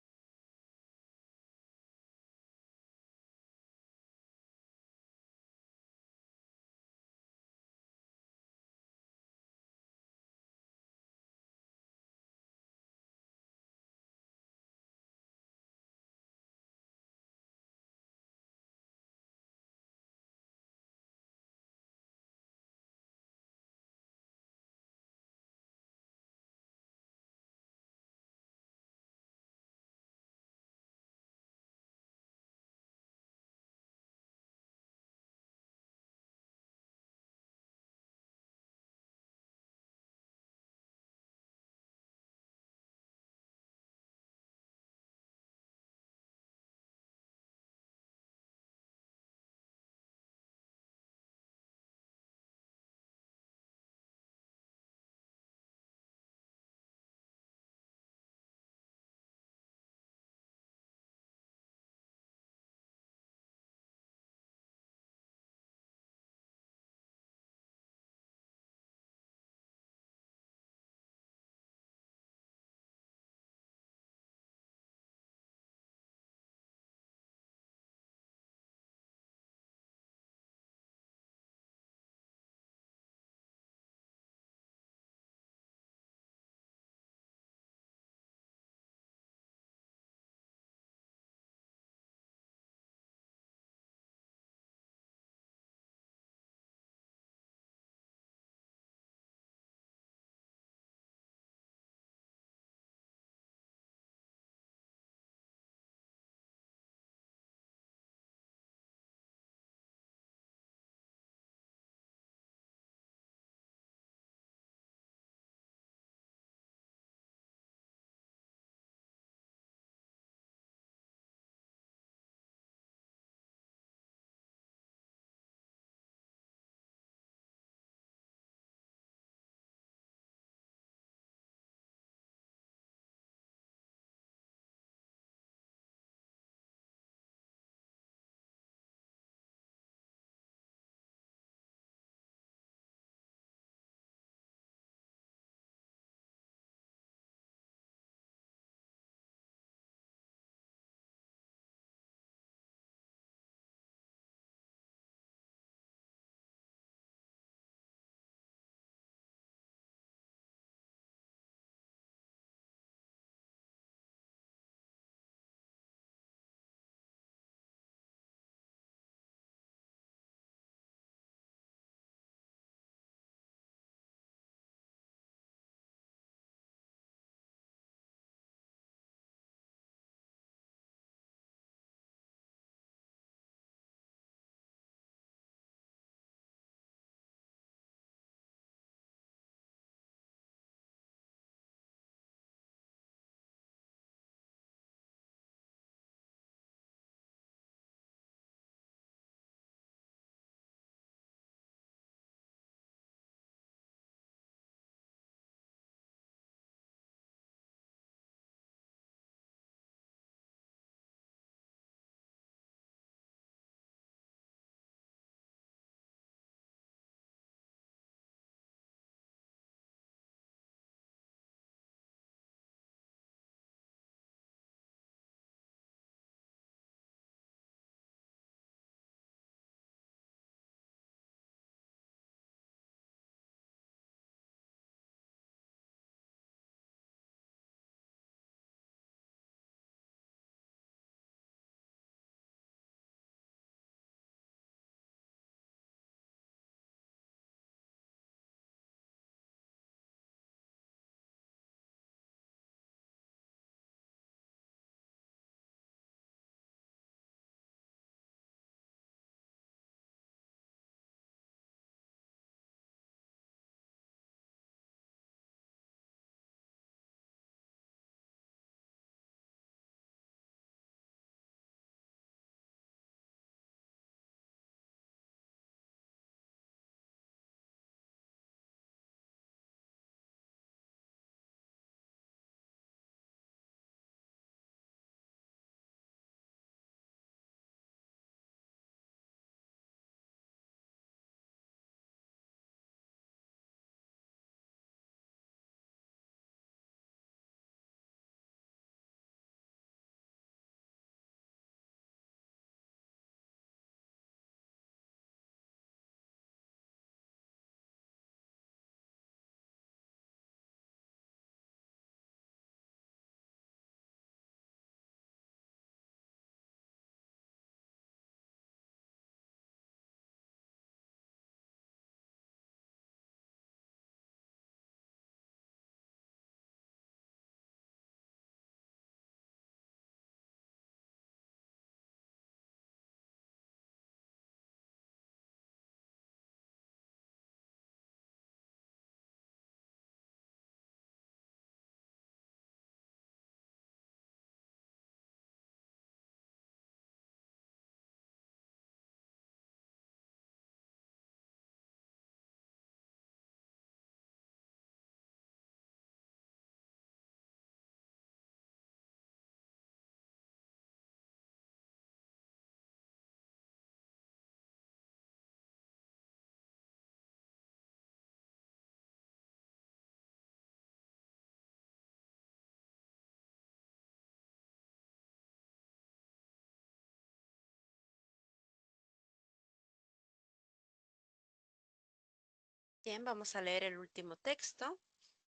Speaker 1: Bien, vamos a leer el último texto.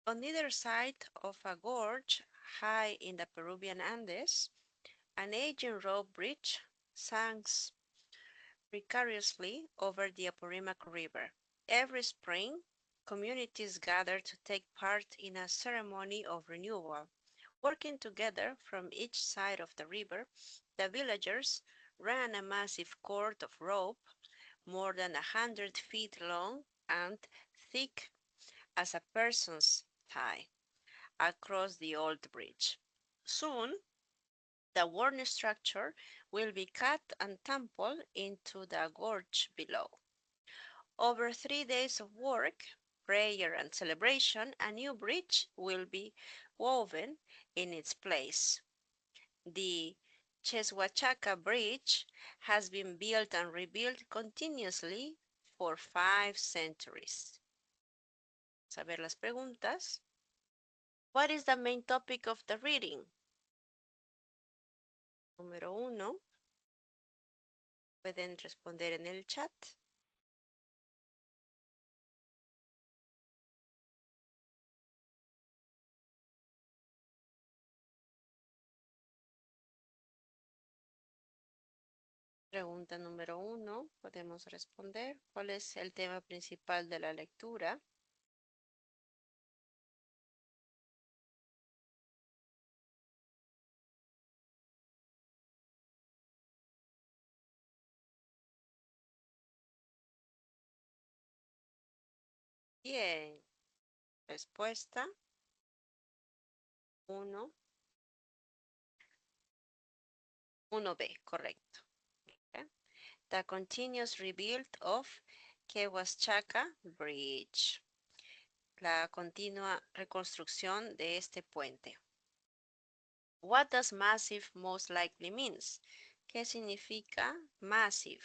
Speaker 1: On either side of a gorge high in the Peruvian Andes, an aging rope bridge hangs precariously over the Apurimac River. Every spring, communities gather to take part in a ceremony of renewal. Working together from each side of the river, the villagers ran a massive cord of rope more than 100 feet long and thick as a person's thigh across the old bridge. Soon, the worn structure will be cut and tumbled into the gorge below. Over 3 days of work, prayer, and celebration, a new bridge will be woven in its place. The Cheshuachaca Bridge has been built and rebuilt continuously for 5 centuries. Vamos a ver las preguntas. What is the main topic of the reading? Número 1. Pueden responder en el chat. Pregunta número 1. Podemos responder. ¿Cuál es el tema principal de la lectura? Bien. Respuesta 1. 1B, correcto. Okay. The continuous rebuild of Quehuaschaca Bridge. La continua reconstrucción de este puente. What does massive most likely means? ¿Qué significa massive?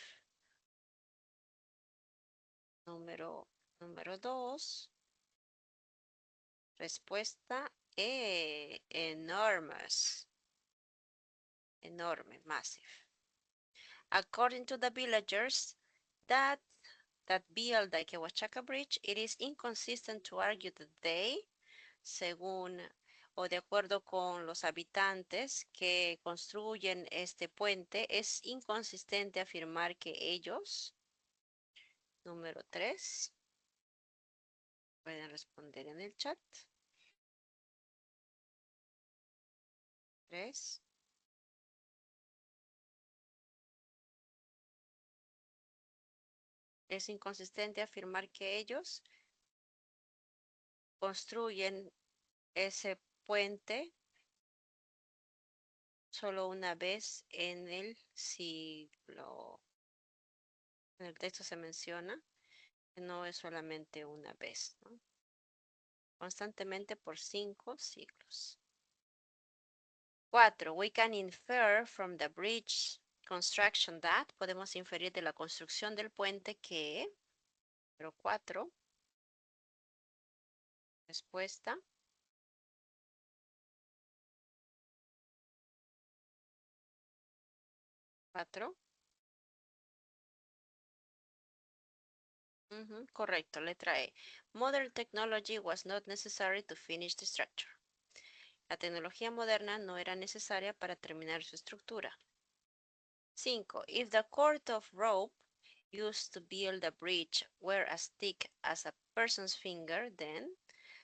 Speaker 1: Número 2. Respuesta E. Enormous. Enorme, massive. According to the villagers that build the Quehuachaca Bridge, it is inconsistent to argue that they, según o de acuerdo con los habitantes que construyen este puente, es inconsistente afirmar que ellos, número 3, pueden responder en el chat. 3. Es inconsistente afirmar que ellos construyen ese puente solo una vez en el siglo. En el texto se menciona que no es solamente una vez, ¿no? Constantemente por 5 siglos. 4. We can infer from the bridge construction that, podemos inferir de la construcción del puente que, número 4, respuesta. 4. Correcto, letra E. Modern technology was not necessary to finish the structure. La tecnología moderna no era necesaria para terminar su estructura. 5. If the cord of rope used to build a bridge were as thick as a person's finger, then,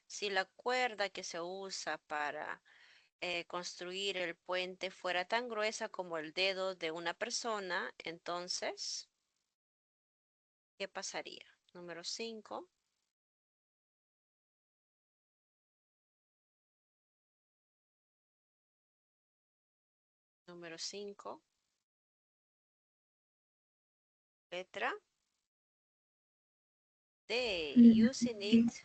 Speaker 1: si la cuerda que se usa para construir el puente fuera tan gruesa como el dedo de una persona, entonces, ¿qué pasaría? Número 5. Número 5. Letra D. Using it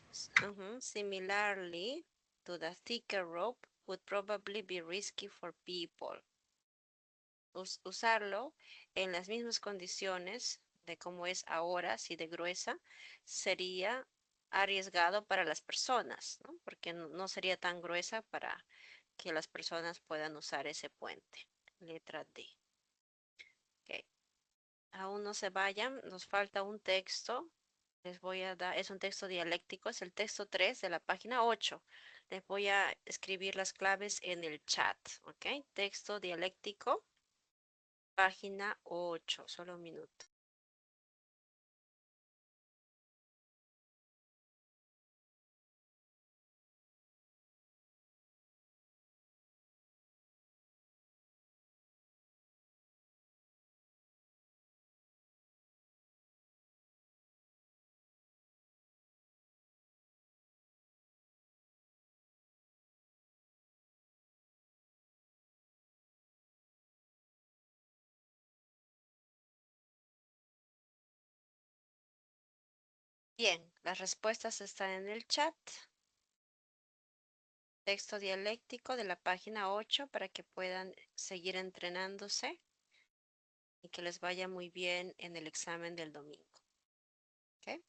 Speaker 1: similarly to the thicker rope would probably be risky for people. Usarlo en las mismas condiciones de como es ahora, así de gruesa, sería arriesgado para las personas, ¿no? Porque no sería tan gruesa para que las personas puedan usar ese puente. Letra D. Okay. Aún no se vayan, nos falta un texto Les voy a dar, es un texto dialéctico, es el texto 3 de la página 8. Les voy a escribir las claves en el chat, ¿ok? Texto dialéctico, página 8, solo un minuto. Bien, las respuestas están en el chat. Texto dialéctico de la página 8 para que puedan seguir entrenándose y que les vaya muy bien en el examen del domingo. ¿Ok?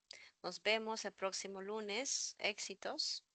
Speaker 1: Nos vemos el próximo lunes. Éxitos.